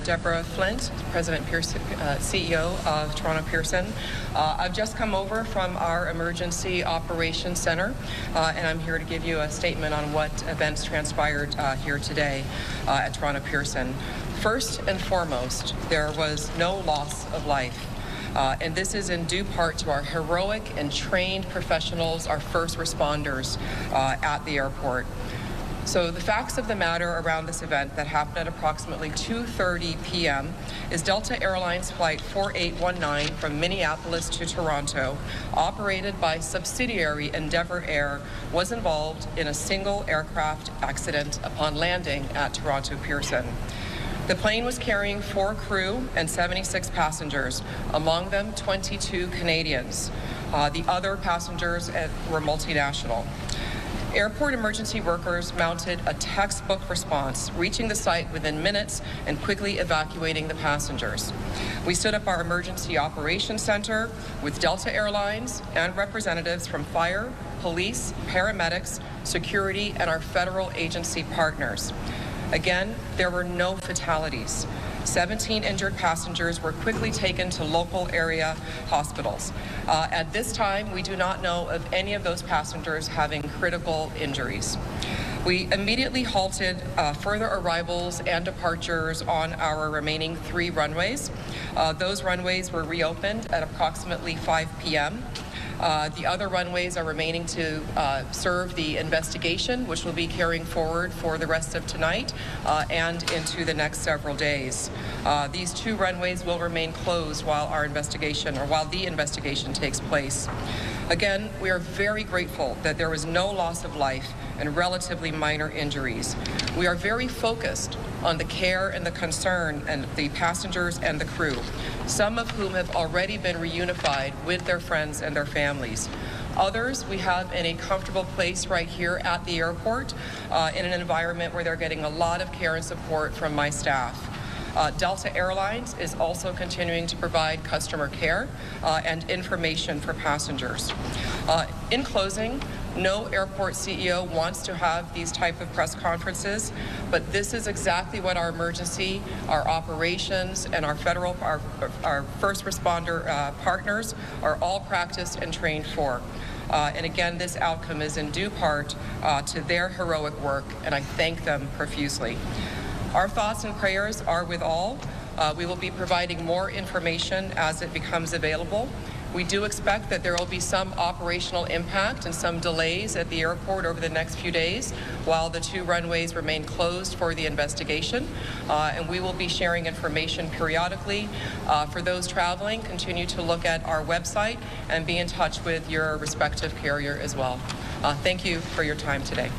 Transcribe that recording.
Deborah Flint, President Pearson, CEO of Toronto Pearson. I've just come over from our Emergency Operations Center, and I'm here to give you a statement on what events transpired here today at Toronto Pearson. First and foremost, there was no loss of life. And this is in due part to our heroic and trained professionals, our first responders at the airport. So the facts of the matter around this event that happened at approximately 2:30 p.m. is Delta Airlines Flight 4819 from Minneapolis to Toronto, operated by subsidiary Endeavour Air, was involved in a single aircraft accident upon landing at Toronto Pearson. The plane was carrying 4 crew and 76 passengers, among them 22 Canadians. The other passengers were multinational. Airport emergency workers mounted a textbook response, reaching the site within minutes and quickly evacuating the passengers. We stood up our Emergency Operations Center with Delta Airlines and representatives from fire, police, paramedics, security, and our federal agency partners. Again, there were no fatalities. 17 injured passengers were quickly taken to local area hospitals. At this time, we do not know of any of those passengers having critical injuries. We immediately halted further arrivals and departures on our remaining 3 runways. Those runways were reopened at approximately 5 p.m. The other runways are remaining to serve the investigation, which will be carrying forward for the rest of tonight and into the next several days. These 2 runways will remain closed while the investigation takes place. Again, we are very grateful that there was no loss of life and relatively minor injuries. We are very focused on the care and the concern and the passengers and the crew, some of whom have already been reunified with their friends and their families. Others we have in a comfortable place right here at the airport in an environment where they're getting a lot of care and support from my staff. Delta Airlines is also continuing to provide customer care and information for passengers. In closing, no airport CEO wants to have these type of press conferences, but this is exactly what our emergency, our operations, and our first responder partners are all practiced and trained for. And again, this outcome is in due part to their heroic work, and I thank them profusely. Our thoughts and prayers are with all. We will be providing more information as it becomes available. We do expect that there will be some operational impact and some delays at the airport over the next few days while the 2 runways remain closed for the investigation. And we will be sharing information periodically. For those traveling, continue to look at our website and be in touch with your respective carrier as well. Thank you for your time today.